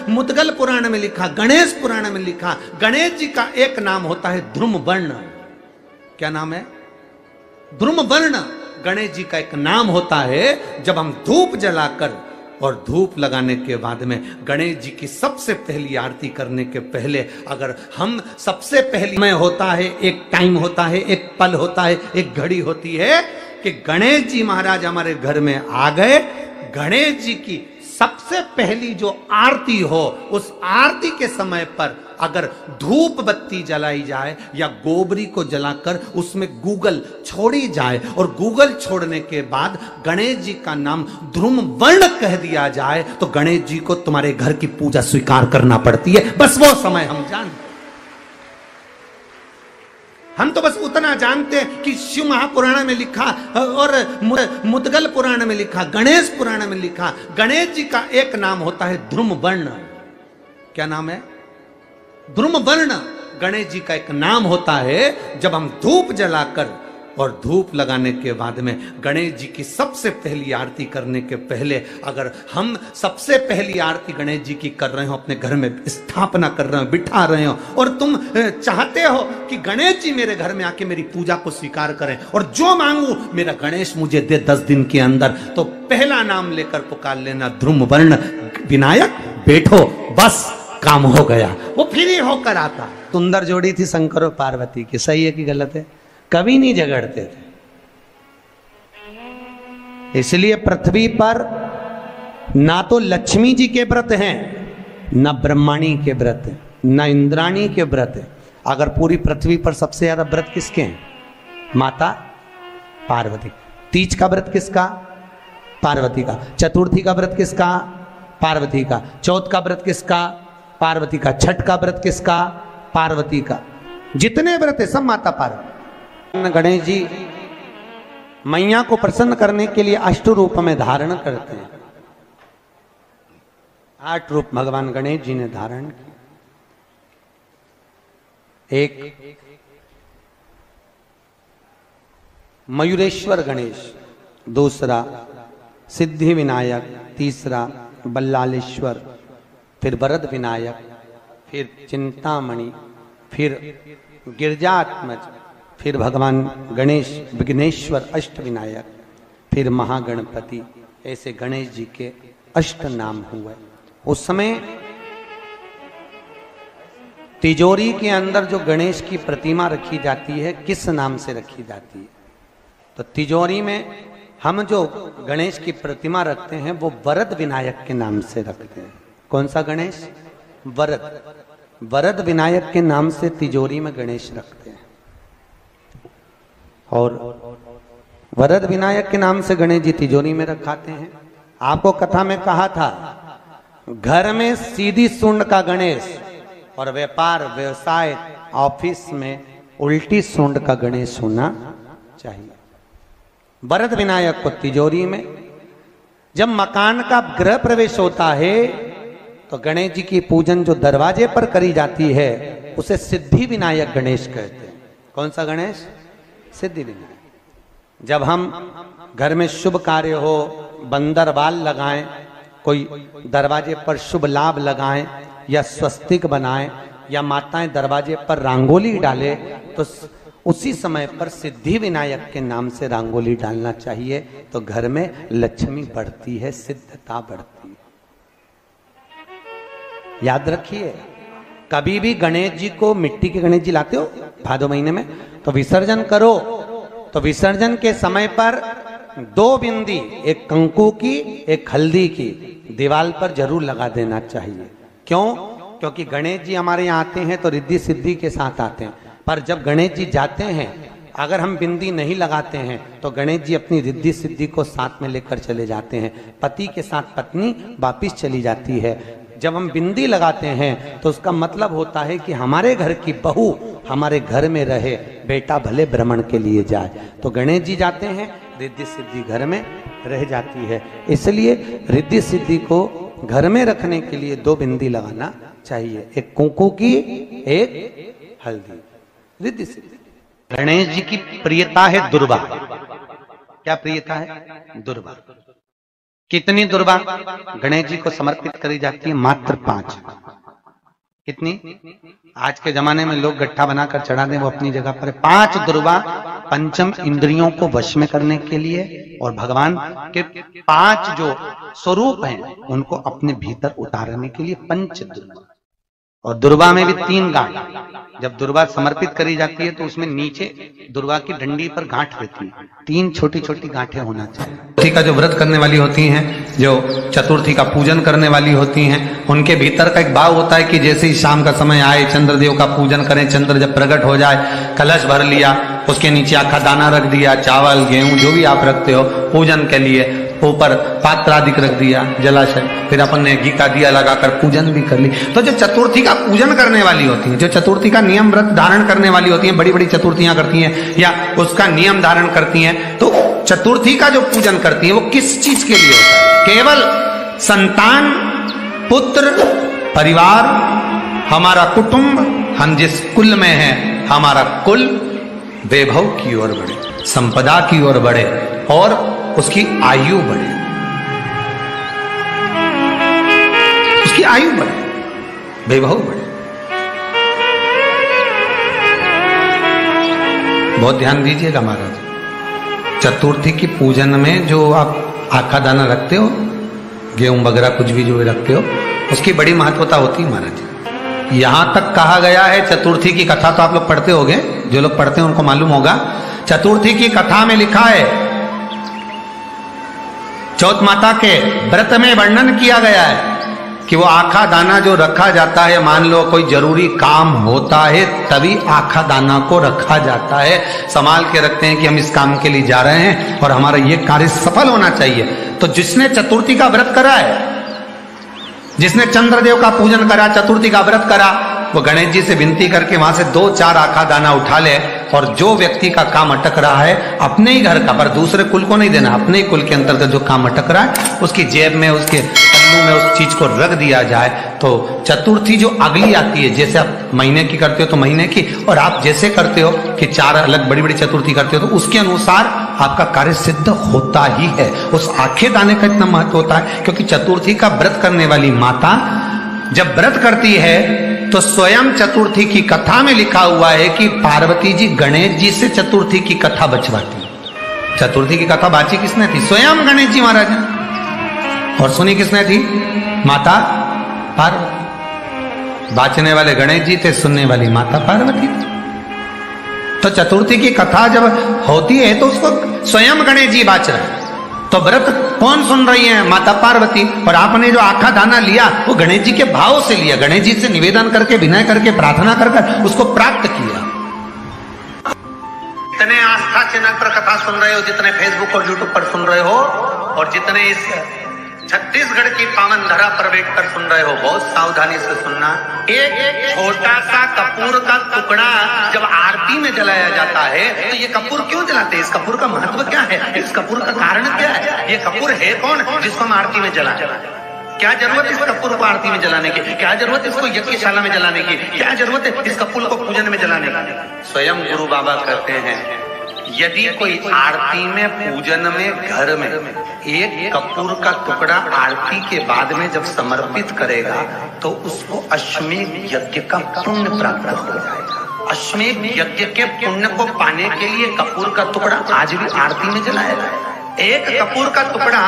मुद्गल पुराण में लिखा, गणेश पुराण में लिखा, गणेश जी का एक नाम होता है ध्रुम वर्ण। क्या नाम है? ध्रुम वर्ण। गणेश जी का एक नाम होता है। जब हम धूप जलाकर और धूप लगाने के बाद में गणेश जी की सबसे पहली आरती करने के पहले अगर हम सबसे पहली में होता है, एक टाइम होता है, एक पल होता है, एक घड़ी होती है कि गणेश जी महाराज हमारे घर में आ गए। गणेश जी की सबसे पहली जो आरती हो, उस आरती के समय पर अगर धूप बत्ती जलाई जाए या गोबरी को जलाकर उसमें गूगल छोड़ी जाए और गूगल छोड़ने के बाद गणेश जी का नाम ध्रुम वर्ण कह दिया जाए तो गणेश जी को तुम्हारे घर की पूजा स्वीकार करना पड़ती है। बस वो समय हम जानते, हम तो बस उतना जानते हैं कि शिव महापुराण में लिखा और मुद्गल पुराण में लिखा, गणेश पुराण में लिखा, गणेश जी का एक नाम होता है ध्रुम वर्ण। क्या नाम है? ध्रुम वर्ण। गणेश जी का एक नाम होता है। जब हम धूप जलाकर और धूप लगाने के बाद में गणेश जी की सबसे पहली आरती करने के पहले अगर हम सबसे पहली आरती गणेश जी की कर रहे हो, अपने घर में स्थापना कर रहे हो, बिठा रहे हो और तुम चाहते हो कि गणेश जी मेरे घर में आके मेरी पूजा को स्वीकार करें और जो मांगू मेरा गणेश मुझे दे 10 दिन के अंदर, तो पहला नाम लेकर पुकार लेना ध्रुम वर्ण विनायक, बैठो, बस काम हो गया। वो फिर ही होकर आता। सुंदर जोड़ी थी शंकर और पार्वती की, सही है कि गलत है? कभी नहीं झगड़ते थे। इसलिए पृथ्वी पर ना तो लक्ष्मी जी के व्रत हैं, ना ब्रह्माणी के व्रत हैं, ना इंद्राणी के व्रत हैं। अगर पूरी पृथ्वी पर सबसे ज्यादा व्रत किसके हैं? माता पार्वती। तीज का व्रत किसका? पार्वती का। चतुर्थी का व्रत किसका? पार्वती का। चौथ का व्रत किसका? पार्वती का। छठ का व्रत किसका? पार्वती का। जितने व्रत है सब माता पार्वती। गणेश जी मैया को प्रसन्न करने के लिए 8 रूप में धारण करते हैं। 8 रूप भगवान गणेश जी ने धारण किए। एक मयूरेश्वर गणेश, दूसरा सिद्धि विनायक, तीसरा बल्लालेश्वर, फिर वरद विनायक, फिर चिंतामणि, फिर गिरजात्मज, फिर भगवान गणेश विघ्नेश्वर अष्ट विनायक, फिर महागणपति। ऐसे गणेश जी के 8 नाम हुए। उस समय तिजोरी के अंदर जो गणेश की प्रतिमा रखी जाती है, किस नाम से रखी जाती है? तो तिजोरी में हम जो गणेश की प्रतिमा रखते हैं वो वरद विनायक के नाम से रखते हैं। कौन सा गणेश? वरद। वरद विनायक के नाम से तिजोरी में गणेश रखते हैं। और वरद विनायक के नाम से गणेश जी तिजोरी में रखाते हैं। आपको कथा में कहा था, घर में सीधी सूंड का गणेश और व्यापार व्यवसाय ऑफिस में उल्टी सूंड का गणेश होना चाहिए। वरद विनायक को तिजोरी में। जब मकान का गृह प्रवेश होता है तो गणेश जी की पूजन जो दरवाजे पर करी जाती है उसे सिद्धि विनायक गणेश कहते हैं। कौन सा गणेश? सिद्धि विनायक। जब हम घर में शुभ कार्य हो, बंदरवाल लगाएं, कोई दरवाजे पर शुभ लाभ लगाएं या स्वस्तिक बनाएं या माताएं दरवाजे पर रंगोली डाले, तो उसी समय पर सिद्धि विनायक के नाम से रंगोली डालना चाहिए। तो घर में लक्ष्मी बढ़ती है, सिद्धता बढ़ती है। याद रखिए, कभी भी गणेश जी को, मिट्टी के गणेश जी लाते हो भादो महीने में, तो विसर्जन करो तो विसर्जन के समय पर 2 बिंदी, एक कंकु की, एक हल्दी की, दीवार पर जरूर लगा देना चाहिए। क्यों? क्योंकि गणेश जी हमारे यहाँ आते हैं तो रिद्धि सिद्धि के साथ आते हैं। पर जब गणेश जी जाते हैं, अगर हम बिंदी नहीं लगाते हैं तो गणेश जी अपनी रिद्धि सिद्धि को साथ में लेकर चले जाते हैं। पति के साथ पत्नी वापिस चली जाती है। जब हम बिंदी लगाते हैं तो उसका मतलब होता है कि हमारे घर की बहू हमारे घर में रहे, बेटा भले भ्रमण के लिए जाए। तो गणेश जी जाते हैं, रिद्धि सिद्धि घर में रह जाती है। इसलिए रिद्धि सिद्धि को घर में रखने के लिए 2 बिंदी लगाना चाहिए, एक कुंकू की, एक हल्दी। रिद्धि सिद्धि। गणेश जी की प्रियता है दुर्वा। क्या प्रियता है? दुर्वा। कितनी दुर्वा गणेश जी को समर्पित करी जाती है? मात्र 5। कितनी? आज के जमाने में लोग गट्ठा बनाकर चढ़ा दें, वो अपनी जगह पर 5 दुर्वा पंचम इंद्रियों को वश में करने के लिए और भगवान के 5 जो स्वरूप हैं उनको अपने भीतर उतारने के लिए 5 दुर्वा। और दुर्वा में भी 3 गांठ। जब दुर्वा समर्पित करी जाती है तो उसमें नीचे दुर्वा की डंडी पर गांठ रहती है, 3 छोटी छोटी गांठें होना चाहिए। चतुर्थी का जो व्रत करने वाली होती हैं, जो चतुर्थी का पूजन करने वाली होती हैं, उनके भीतर का एक भाव होता है कि जैसे ही शाम का समय आए चंद्रदेव का पूजन करें, चंद्र जब प्रकट हो जाए, कलश भर लिया, उसके नीचे आखा दाना रख दिया, चावल गेहूं जो भी आप रखते हो पूजन के लिए, ऊपर पात्र आदि रख दिया, जलाशय, फिर अपन ने घी का दिया लगाकर पूजन भी कर ली। तो जो चतुर्थी का पूजन करने वाली होती है, जो चतुर्थी का नियम व्रत धारण करने वाली होती है, बड़ी बड़ी चतुर्थियां करती हैं या उसका नियम धारण करती हैं, तो चतुर्थी का जो पूजन करती है वो किस चीज के लिए होता है? केवल संतान, पुत्र, परिवार, हमारा कुटुंब, हम जिस कुल में हैं, हमारा कुल वैभव की ओर बढ़े, संपदा की ओर बढ़े और उसकी आयु बढ़े, उसकी आयु बढ़े, वैभव बढ़े। बहुत ध्यान दीजिएगा महाराज, चतुर्थी की पूजन में जो आप आखा दाना रखते हो, गेहूं वगैरह कुछ भी जो रखते हो, उसकी बड़ी महत्वता होती है महाराज। यहां तक कहा गया है, चतुर्थी की कथा तो आप लोग पढ़ते होंगे, जो लोग पढ़ते हैं उनको मालूम होगा, चतुर्थी की कथा में लिखा है, चौथ माता के व्रत में वर्णन किया गया है कि वो आखा दाना जो रखा जाता है, मान लो कोई जरूरी काम होता है तभी आखा दाना को रखा जाता है, संभाल के रखते हैं कि हम इस काम के लिए जा रहे हैं और हमारा ये कार्य सफल होना चाहिए। तो जिसने चतुर्थी का व्रत करा है, जिसने चंद्रदेव का पूजन करा, चतुर्थी का व्रत करा, वो गणेश जी से विनती करके वहां से 2-4 आखा दाना उठा ले और जो व्यक्ति का काम अटक रहा है अपने ही घर का, पर दूसरे कुल को नहीं देना, अपने ही कुल के अंतर्गत जो काम अटक रहा है उसकी जेब में, उसके पन्नू में उस चीज को रख दिया जाए। तो चतुर्थी जो अगली आती है, जैसे आप महीने की करते हो तो महीने की, और आप जैसे करते हो कि 4 अलग बड़ी बड़ी चतुर्थी करते हो तो उसके अनुसार आपका कार्य सिद्ध होता ही है। उस आखे दाने का इतना महत्व होता है क्योंकि चतुर्थी का व्रत करने वाली माता जब व्रत करती है तो स्वयं चतुर्थी की कथा में लिखा हुआ है कि पार्वती जी गणेश जी से चतुर्थी की कथा बचवाती। चतुर्थी की कथा बाची किसने थी? स्वयं गणेश जी महाराज ने। और सुनी किसने थी? माता पार्वती। बाचने वाले गणेश जी थे, सुनने वाली माता पार्वती थी। तो चतुर्थी की कथा जब होती है तो उसको स्वयं गणेश जी बाच रहे हैं। तो व्रत कौन सुन रही है? माता पार्वती। और आपने जो आखा दाना लिया वो गणेश जी के भाव से लिया, गणेश जी से निवेदन करके, विनय करके, प्रार्थना कर उसको प्राप्त किया। जितने आस्था चैनल पर कथा सुन रहे हो, जितने फेसबुक और यूट्यूब पर सुन रहे हो, और जितने इस छत्तीसगढ़ की पावन धरा पर बैठकर सुन रहे हो, बहुत सावधानी से सुनना। एक छोटा सा कपूर का टुकड़ा जब आरती में जलाया जाता है तो ये कपूर क्यों जलाते हैं? इस कपूर का महत्व क्या है? इस कपूर का कारण क्या है? ये कपूर है कौन जिसको हम आरती में जलाते? क्या जरूरत इस कपूर को आरती में जलाने की? क्या जरूरत इसको यज्ञशाला में जलाने की? क्या जरूरत है इस कपूर को पूजन में जलाने की? स्वयं गुरु बाबा कहते हैं, यदि कोई आरती में, पूजन में, घर में एक कपूर का टुकड़ा आरती के बाद में जब समर्पित करेगा तो उसको अश्वमेध यज्ञ का पुण्य प्राप्त हो जाएगा। अश्वमेध यज्ञ के पुण्य को पाने के लिए कपूर का टुकड़ा आज भी आरती में जलाया जाए। एक कपूर का टुकड़ा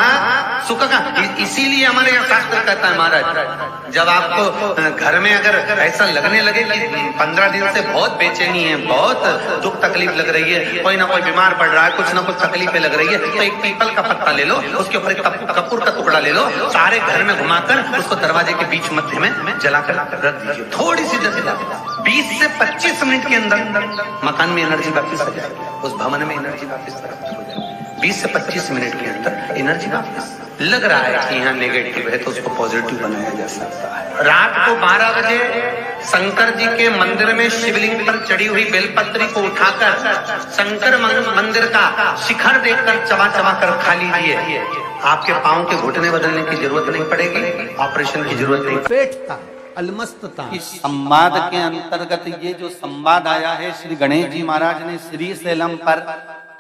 सुख का, इसीलिए हमारे यहाँ शास्त्र कहता है महाराज, जब आपको घर में अगर ऐसा लगने लगे कि 15 दिन से बहुत बेचैनी है, बहुत दुख तकलीफ लग रही है, कोई ना कोई बीमार पड़ रहा है, कुछ ना कुछ तकलीफें लग रही है, तो एक पीपल का पत्ता ले लो, उसके ऊपर एक कपूर का टुकड़ा ले लो, सारे घर में घुमाकर उसको दरवाजे के बीच मध्य में जलाकर रख दीजिए। थोड़ी सी जला 20 से 25 मिनट के अंदर मकान में एनर्जी वापिस आ जाएगी, उस भवन में एनर्जी वापिस आ जाएगी। 20 से 25 मिनट के अंदर एनर्जी वापस। लग रहा है कि यहाँ नेगेटिव है तो उसको पॉजिटिव बनाया जा सकता है। रात को 12 बजे शंकर जी के मंदिर में शिवलिंग पर चढ़ी हुई बेलपत्री को उठाकर शंकर मंदिर का शिखर देखकर चबा चबा कर खा लीजिए। आपके पाँव के घुटने बदलने की जरूरत नहीं पड़ेगी, ऑपरेशन की जरूरत नहीं। पेटता अलमस्तता। इस संवाद के अंतर्गत ये जो संवाद आया है, श्री गणेश जी महाराज ने श्री शैलम पर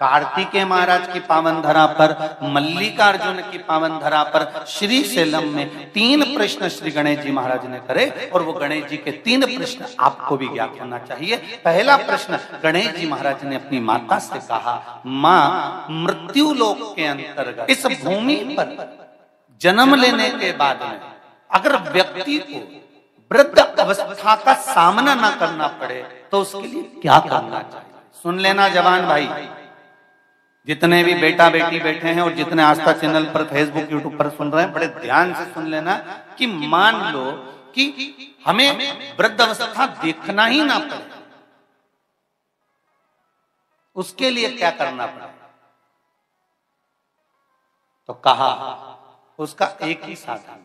कार्तिकेय महाराज की पावन धरा पर, मल्लिकार्जुन की पावन धरा पर, श्री सेलम में 3 प्रश्न श्री गणेश जी महाराज ने करे और वो गणेश जी के 3 प्रश्न आपको भी ज्ञात होना चाहिए। पहला प्रश्न गणेश जी महाराज ने अपनी माता से कहा, माँ मृत्यु लोक के अंतर्गत इस भूमि पर जन्म लेने के बाद में अगर व्यक्ति को वृद्ध अवस्था का सामना ना करना पड़े तो उसके लिए क्या करना चाहिए? सुन लेना जवान भाई, जितने भी बेटा बेटी बैठे हैं और जितने आस्था चैनल पर, फेसबुक, यूट्यूब पर सुन रहे हैं, बड़े ध्यान से सुन लेना कि मान लो कि हमें वृद्ध अवस्था देखना ही ना पड़े, उसके लिए क्या करना पड़े? तो कहा उसका एक ही साधन,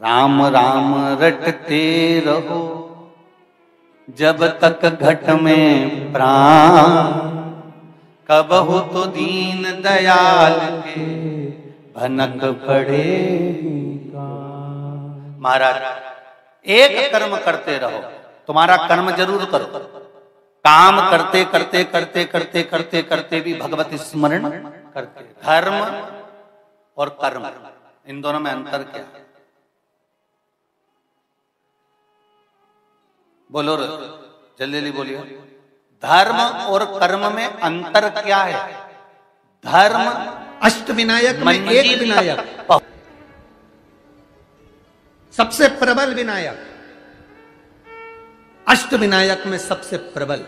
राम राम रटते रहो जब तक घट में प्राण, कब हो तो दीन दयाल के भनक पड़ेगा। महाराज एक कर्म करते रहो, तुम्हारा कर्म जरूर करो, काम करते करते करते करते करते करते भी भगवत स्मरण करते। धर्म और कर्म, इन दोनों में अंतर क्या है? बोलो जल्दी जल्दी बोलिए। धर्म और कर्म में अंतर क्या है? धर्म अष्टविनायक में एक विनायक, सबसे प्रबल विनायक, अष्टविनायक में सबसे प्रबल।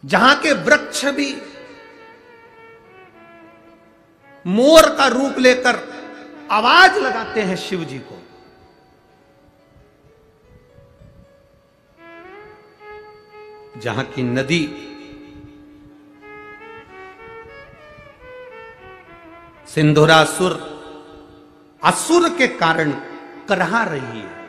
जहां के वृक्ष भी मोर का रूप लेकर आवाज लगाते हैं शिव जी को, जहां की नदी सिंधुरासुर असुर के कारण करहा रही है,